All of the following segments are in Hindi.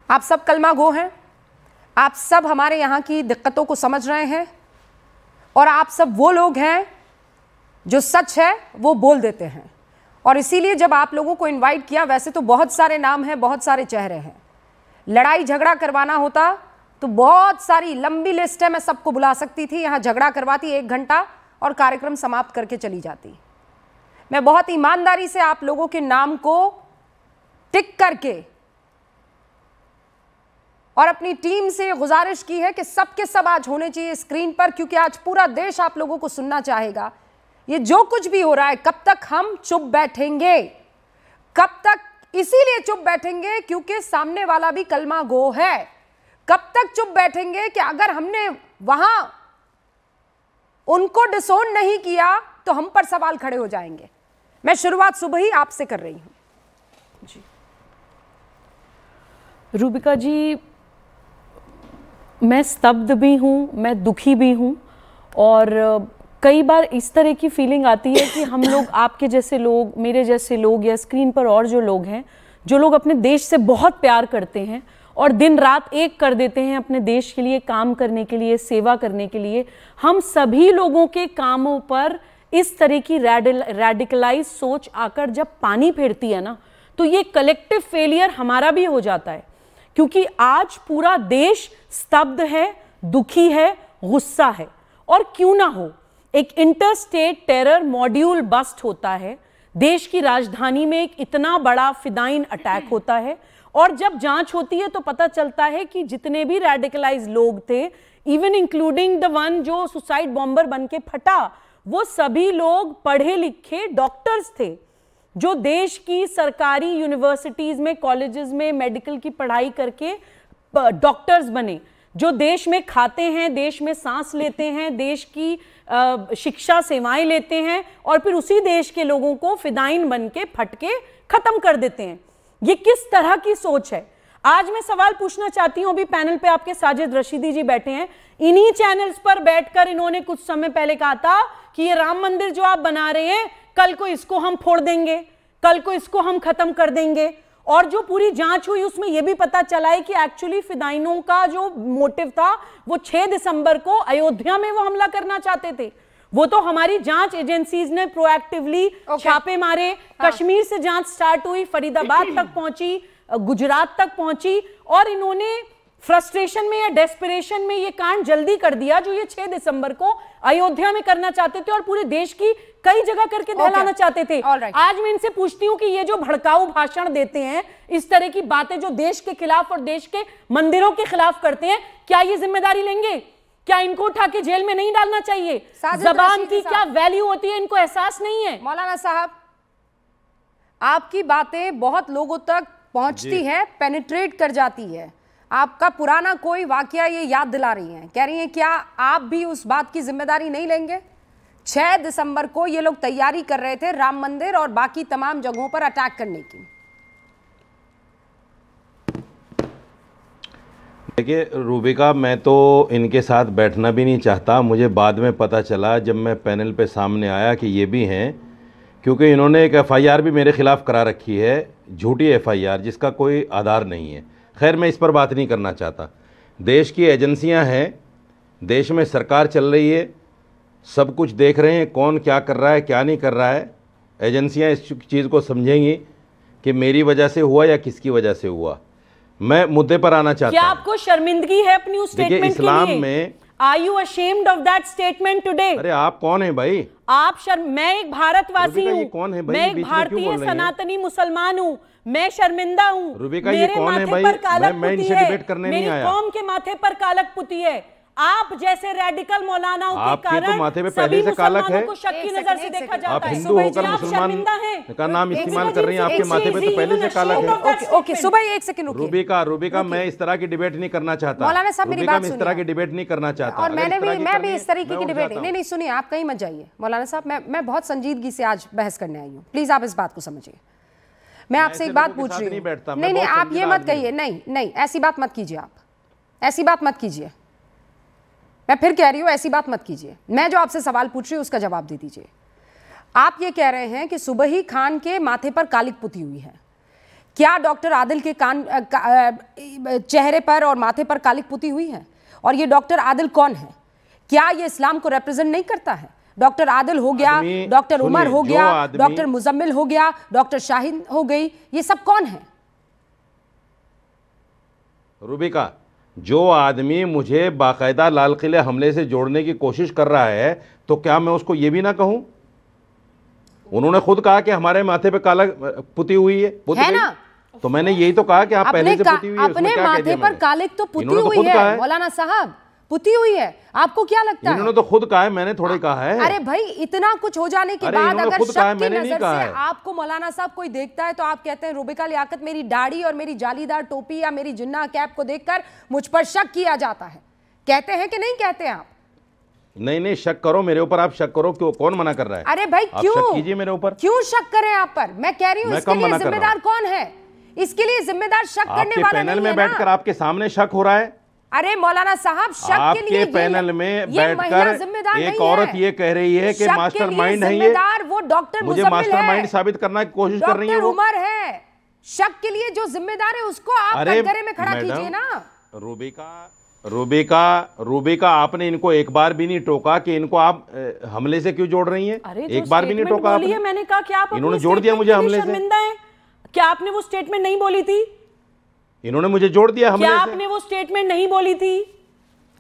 आप सब कलमा गो हैं, आप सब हमारे यहाँ की दिक्कतों को समझ रहे हैं और आप सब वो लोग हैं जो सच है वो बोल देते हैं। और इसीलिए जब आप लोगों को इनवाइट किया, वैसे तो बहुत सारे नाम हैं, बहुत सारे चेहरे हैं, लड़ाई झगड़ा करवाना होता तो बहुत सारी लंबी लिस्ट है, मैं सबको बुला सकती थी, यहाँ झगड़ा करवाती 1 घंटा और कार्यक्रम समाप्त करके चली जाती। मैं बहुत ईमानदारी से आप लोगों के नाम को टिक करके और अपनी टीम से गुजारिश की है कि सबके सब आज होने चाहिए स्क्रीन पर, क्योंकि आज पूरा देश आप लोगों को सुनना चाहेगा। ये जो कुछ भी हो रहा है, कब तक हम चुप बैठेंगे? कब तक? इसीलिए चुप बैठेंगे क्योंकि सामने वाला भी कलमा गो है। कब तक चुप बैठेंगे कि अगर हमने वहां उनको डिसोन नहीं किया तो हम पर सवाल खड़े हो जाएंगे। मैं शुरुआत सुबह ही आपसे कर रही हूं जी। रूबिका जी, मैं स्तब्ध भी हूँ, मैं दुखी भी हूँ और कई बार इस तरह की फीलिंग आती है कि हम लोग, आपके जैसे लोग, मेरे जैसे लोग या स्क्रीन पर और जो लोग हैं, जो लोग अपने देश से बहुत प्यार करते हैं और दिन रात एक कर देते हैं अपने देश के लिए काम करने के लिए, सेवा करने के लिए, हम सभी लोगों के कामों पर इस तरह की रेडिकलाइज सोच आकर जब पानी फेरती है ना, तो ये कलेक्टिव फेलियर हमारा भी हो जाता है। क्योंकि आज पूरा देश स्तब्ध है, दुखी है, गुस्सा है। और क्यों ना हो, एक इंटरस्टेट टेरर मॉड्यूल बस्ट होता है, देश की राजधानी में एक इतना बड़ा फिदाइन अटैक होता है और जब जांच होती है तो पता चलता है कि जितने भी रेडिकलाइज लोग थे, इवन इंक्लूडिंग द वन जो सुसाइड बॉम्बर बन के फटा, वो सभी लोग पढ़े लिखे डॉक्टर्स थे जो देश की सरकारी यूनिवर्सिटीज में, कॉलेजेस में मेडिकल की पढ़ाई करके डॉक्टर्स बने, जो देश में खाते हैं, देश में सांस लेते हैं, देश की शिक्षा सेवाएं लेते हैं और फिर उसी देश के लोगों को फिदाइन बन के फटके खत्म कर देते हैं। ये किस तरह की सोच है? आज मैं सवाल पूछना चाहती हूं, अभी पैनल पे आपके साजिद रशीदी जी बैठे हैं, इन्हीं चैनल्स पर बैठकर इन्होंने कुछ समय पहले कहा था कि ये राम मंदिर जो आप बना रहे हैं, कल को इसको हम फोड़ देंगे, कल को इसको हम खत्म कर देंगे। और जो पूरी जांच हुई उसमें यह भी पता चला है कि एक्चुअली फिदाइनों का जो मोटिव था वो 6 दिसंबर को अयोध्या में वो हमला करना चाहते थे। वो तो हमारी जांच एजेंसीज ने प्रोएक्टिवली छापे मारे, कश्मीर से जांच स्टार्ट हुई, फरीदाबाद तक पहुंची, गुजरात तक पहुंची और इन्होंने फ्रस्ट्रेशन में या डेस्परेशन में ये कांड जल्दी कर दिया जो ये 6 दिसंबर को अयोध्या में करना चाहते थे और पूरे देश की कई जगह करके दहलाना चाहते थे। आज मैं इनसे पूछती हूँ कि ये जो भड़काऊ भाषण देते हैं, इस तरह की बातें जो देश के खिलाफ और देश के मंदिरों के खिलाफ करते हैं, क्या ये जिम्मेदारी लेंगे? क्या इनको उठा के जेल में नहीं डालना चाहिए? जबान की क्या वैल्यू होती है इनको एहसास नहीं है? मौलाना साहब, आपकी बातें बहुत लोगों तक पहुंचती है, पेनिट्रेट कर जाती है। आपका पुराना कोई वाकया ये याद दिला रही हैं, कह रही हैं क्या आप भी उस बात की जिम्मेदारी नहीं लेंगे? 6 दिसंबर को ये लोग तैयारी कर रहे थे राम मंदिर और बाकी तमाम जगहों पर अटैक करने की। देखिए रूबिका, मैं तो इनके साथ बैठना भी नहीं चाहता। मुझे बाद में पता चला जब मैं पैनल पे सामने आया कि ये भी हैं, क्योंकि इन्होंने एक एफआईआर भी मेरे खिलाफ करा रखी है, झूठी एफआईआर जिसका कोई आधार नहीं है। खैर, मैं इस पर बात नहीं करना चाहता। देश की एजेंसियां हैं, देश में सरकार चल रही है, सब कुछ देख रहे हैं कौन क्या कर रहा है क्या नहीं कर रहा है। एजेंसियां इस चीज़ को समझेंगी कि मेरी वजह से हुआ या किसकी वजह से हुआ। मैं मुद्दे पर आना चाहता हूं। क्या आपको शर्मिंदिगी है अपनी उस स्टेटमेंट के लिए? इस्लाम में Are you ashamed of that statement today? अरे आप कौन है भाई? आप मैं एक भारतवासी हूँ, कौन है भाई? मैं एक भारतीय सनातनी मुसलमान हूँ, मैं शर्मिंदा हूँ। रूबिका, ये कौन है भाई? मैं इनसे डिबेट करने नहीं आया। मेरी कौम के माथे पर कालक पुती है। आप जैसे रेडिकल मौलानाओं के कारण तो माथे पे पहले से कालक है। को शक की नजर से देखा जाता है। आप हिंदू होकर मुसलमान का नाम इस्तेमाल कर रही हैं, आपके माथे पे तो पहले से कालक है। ओके सुबह 1 सेकंड रुकिए। रूबिका, मैं इस तरह की डिबेट नहीं करना चाहता। मौलाना साहब मेरी बात सुनिए, इस तरह की डिबेट नहीं करना चाहता। और मैं भी इस तरीके की डिबेट नहीं सुनिए, आप कहीं मत जाइए। मौलाना साहब, मैं बहुत संजीदगी से आज बहस करने आई हूँ, प्लीज आप इस बात को समझिए। मैं आपसे एक बात पूछ रही हूँ। नहीं, आप ये मत कहिए, नहीं ऐसी बात मत कीजिए, आप ऐसी बात मत कीजिए। मैं फिर कह रही हूं, ऐसी बात मत कीजिए। मैं जो आपसे सवाल पूछ रही हूं उसका जवाब दे दीजिए। आप ये कह रहे हैं कि सुबही खान के माथे पर कालिक पुती हुई है, क्या डॉक्टर आदिल के चेहरे पर और माथे पर कालिक पुती हुई है? और ये डॉक्टर आदिल कौन है? क्या ये इस्लाम को रिप्रेजेंट नहीं करता है? डॉक्टर आदिल हो गया, डॉक्टर उमर हो गया, डॉक्टर मुजम्मिल हो गया, डॉक्टर शाहीन हो गई, ये सब कौन है? रूबिका, जो आदमी मुझे बाकायदा लाल किले हमले से जोड़ने की कोशिश कर रहा है, तो क्या मैं उसको ये भी ना कहूं? उन्होंने खुद कहा कि हमारे माथे पे काला पुती हुई है ना? तो मैंने यही तो कहा कि आप पहले से पुती हुई है। अपने माथे पर कालिक तो पुती हुई है मौलाना साहब, पुती हुई है। आपको क्या लगता है? इन्होंने तो खुद कहा है, मैंने थोड़ी कहा है। अरे भाई, इतना कुछ हो जाने के बाद अगर शक की नजर से आपको मौलाना साहब कोई देखता है तो आप कहते हैं रूबिका लियाकत मेरी दाढ़ी और मेरी जालीदार टोपी या मेरी जिन्ना कैप को देखकर मुझ पर शक किया जाता है, कहते हैं कि नहीं कहते आप? नहीं, शक करो मेरे ऊपर, आप शक करो। क्यों? कौन मना कर रहा है? अरे भाई क्यों शक कीजिए मेरे ऊपर? क्यों शक करें आप पर? मैं कह रही हूँ इसके लिए जिम्मेदार कौन है? इसके लिए जिम्मेदार शक करने वाला पैनल में बैठकर आपके सामने शक हो रहा है। अरे मौलाना साहब, शक के लिए पैनल में बैठकर एक औरत ये कह रही है कि मास्टरमाइंड है ये, वो डॉक्टर मुझे मास्टरमाइंड साबित करने की कोशिश कर रही है वो। उमर है। शक के लिए जो जिम्मेदार है उसको आप कटघरे में खड़ा कीजिए ना। रूबिका, आपने इनको एक बार भी नहीं टोका कि इनको आप हमले से क्यों जोड़ रही हैं? एक बार भी नहीं टोका आपने। मैंने कहा कि आप इन्होंने जोड़ दिया मुझे हमले से। क्या आपने वो स्टेटमेंट नहीं बोली थी? इन्होंने मुझे जोड़ दिया हमले से। क्या आपने वो स्टेटमेंट नहीं बोली थी?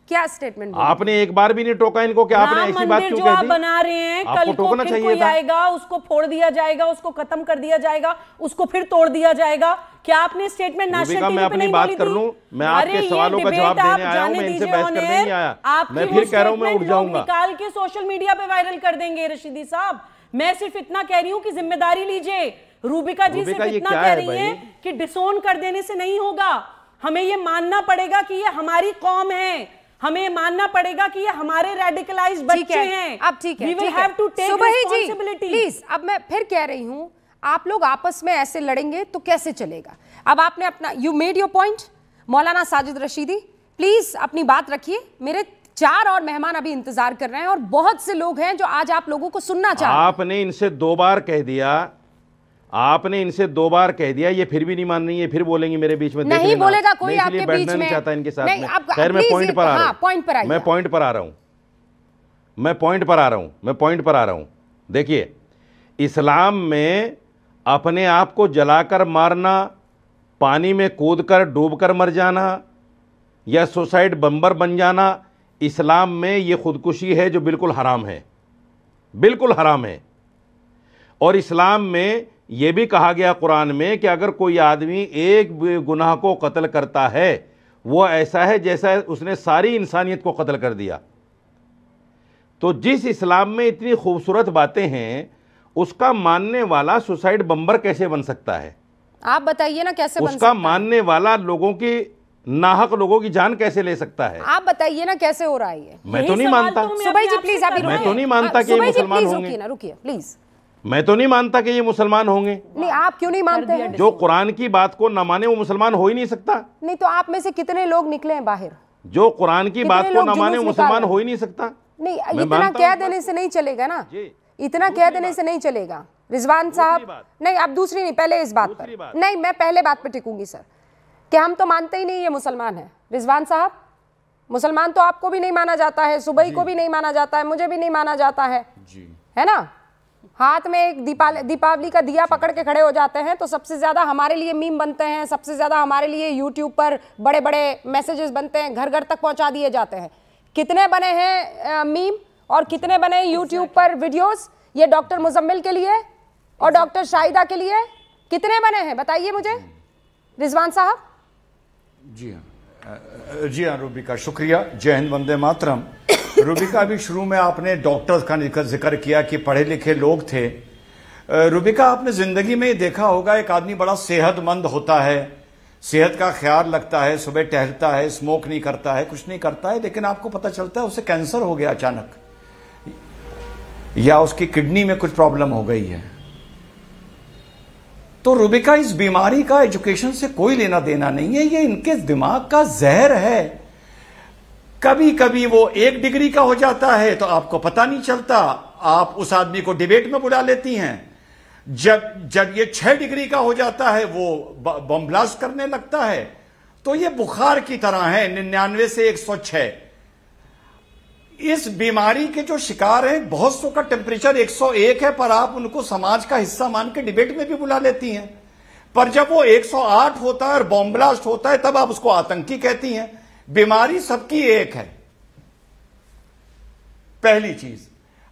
क्या स्टेटमेंट? आपने एक बार भी नहीं टोका इनको कि आपने ऐसी बात क्यों कह दी? बना रहे हैं, कल को फिर कोई आएगा, उसको फोड़ दिया जाएगा, उसको खत्म कर दिया जाएगा, उसको फिर तोड़ दिया जाएगा। क्या आपने स्टेटमेंट नेशनल टीवी पे नहीं बोली थी? मैं अपनी बात कर लूं, मैं आपके सवालों का जवाब देने आया हूं, मैं इनसे बहस करने नहीं आया। मैं फिर कह रहा हूं, मैं उठ जाऊंगा। निकाल के सोशल मीडिया पे वायरल कर देंगे रशीदी साहब। मैं सिर्फ इतना कह रही हूं कि जिम्मेदारी लीजिए। रूबिका जी सिर्फ इतना कह रही है कि डिसोन कर देने से नहीं होगा, हमें ये मानना पड़ेगा कि ये हमारी कौम है, हमें मानना पड़ेगा कि ये हमारे रेडिकलाइज्ड बच्चे हैं। अब ठीक है, we will have to take responsibility। Please, अब मैं फिर कह रही हूं, आप लोग आपस में ऐसे लड़ेंगे तो कैसे चलेगा? अब आपने अपना you made your point. Maulana Sajid Rashidi, please अपनी बात रखिए। मेरे 4 और मेहमान अभी इंतजार कर रहे हैं और बहुत से लोग हैं जो आज आप लोगों को सुनना चाहते हैं। आपने इनसे 2 बार कह दिया, ये फिर भी नहीं मान रही है, फिर बोलेंगे मेरे बीच में। नहीं बोलेगा कोई आपके बीच में। नहीं चाहता इनके साथ नहीं, में। खैर, मैं पॉइंट पर आ रहा हूं। मैं पॉइंट पर आ रहा हूं। देखिए, इस्लाम में अपने आप को जलाकर मारना, पानी में कूदकर डूबकर मर जाना या सुसाइड बम्बर बन जाना, इस्लाम में ये खुदकुशी है जो बिल्कुल हराम है, बिल्कुल हराम है। और इस्लाम में यह भी कहा गया कुरान में कि अगर कोई आदमी एक गुनाह को कत्ल करता है, वो ऐसा है जैसा उसने सारी इंसानियत को कत्ल कर दिया। तो जिस इस्लाम में इतनी खूबसूरत बातें हैं, उसका मानने वाला सुसाइड बम्बर कैसे बन सकता है? आप बताइए ना, कैसे बन सकता है? उसका मानने वाला लोगों की, नाहक लोगों की जान कैसे ले सकता है? आप बताइए ना, कैसे हो रहा है? मैं तो नहीं मानता। सुबह जी प्लीज, अभी मैं तो नहीं मानता कि ये मुसलमान होंगे। रुकिए प्लीज। मैं तो नहीं मानता कि ये मुसलमान होंगे। नहीं, आप क्यों नहीं मानते हैं? जो कुरान की बात को न माने वो मुसलमान हो ही नहीं सकता। नहीं तो आप में से कितने लोग निकले हैं बाहर? जो कुरान की बात को न माने वो मुसलमान हो ही नहीं सकता। नहीं, इतना कह देने से नहीं चलेगा ना, इतना कह देने से नहीं चलेगा। रिजवान साहब, नहीं अब दूसरी नहीं, पहले इस बात पर नहीं, मैं पहले बात पर टिकूंगी सर, कि हम तो मानते ही नहीं ये मुसलमान है। रिजवान साहब, मुसलमान तो आपको भी नहीं माना जाता है, सुबह को भी नहीं माना जाता है, मुझे भी नहीं माना जाता है, है ना? हाथ में एक दीपावली का दिया पकड़ के खड़े हो जाते हैं तो सबसे ज्यादा हमारे लिए मीम बनते हैं, सबसे ज्यादा हमारे लिए यूट्यूब पर बड़े बड़े मैसेजेस बनते हैं, घर घर तक पहुंचा दिए जाते हैं। कितने बने हैं मीम और कितने बने यूट्यूब पर वीडियोस? ये डॉक्टर मुजम्मिल के लिए और डॉक्टर शाहिदा के लिए कितने बने हैं, बताइए मुझे रिजवान साहब। जी हाँ रूबिका, शुक्रिया। जय हिंद, वंदे मातरम। रूबिका, अभी शुरू में आपने डॉक्टर्स का जिक्र किया कि पढ़े लिखे लोग थे। रूबिका, आपने जिंदगी में देखा होगा एक आदमी बड़ा सेहतमंद होता है, सेहत का ख्याल रखता है, सुबह टहलता है, स्मोक नहीं करता है, कुछ नहीं करता है, लेकिन आपको पता चलता है उसे कैंसर हो गया अचानक, या उसकी किडनी में कुछ प्रॉब्लम हो गई है। तो रूबिका, इस बीमारी का एजुकेशन से कोई लेना देना नहीं है, ये इनके दिमाग का जहर है। कभी कभी वो 1 डिग्री का हो जाता है तो आपको पता नहीं चलता, आप उस आदमी को डिबेट में बुला लेती हैं। जब ये 6 डिग्री का हो जाता है वो बम ब्लास्ट करने लगता है। तो ये बुखार की तरह है, 99 से 106। इस बीमारी के जो शिकार हैं, बहुत सौ का टेम्परेचर 101 है, पर आप उनको समाज का हिस्सा मान के डिबेट में भी बुला लेती हैं। पर जब वो 108 होता है और बॉम्ब ब्लास्ट होता है, तब आप उसको आतंकी कहती हैं। बीमारी सबकी एक है, पहली चीज।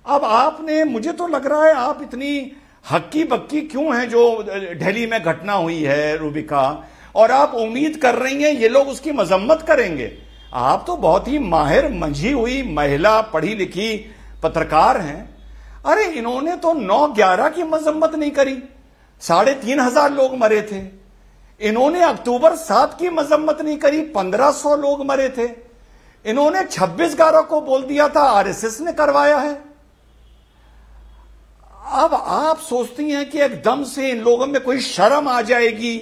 अब आपने, मुझे तो लग रहा है आप इतनी हक्की बक्की क्यों हैं जो दिल्ली में घटना हुई है रूबिका, और आप उम्मीद कर रही हैं ये लोग उसकी मजम्मत करेंगे। आप तो बहुत ही माहिर मंझी हुई महिला, पढ़ी लिखी पत्रकार हैं। अरे इन्होंने तो 9/11 की मजम्मत नहीं करी, 3,500 लोग मरे थे। इन्होंने अक्टूबर 7 की मजम्मत नहीं करी, 1,500 लोग मरे थे। इन्होंने 26/11 को बोल दिया था आरएसएस ने करवाया है। अब आप सोचती हैं कि एकदम से इन लोगों में कोई शर्म आ जाएगी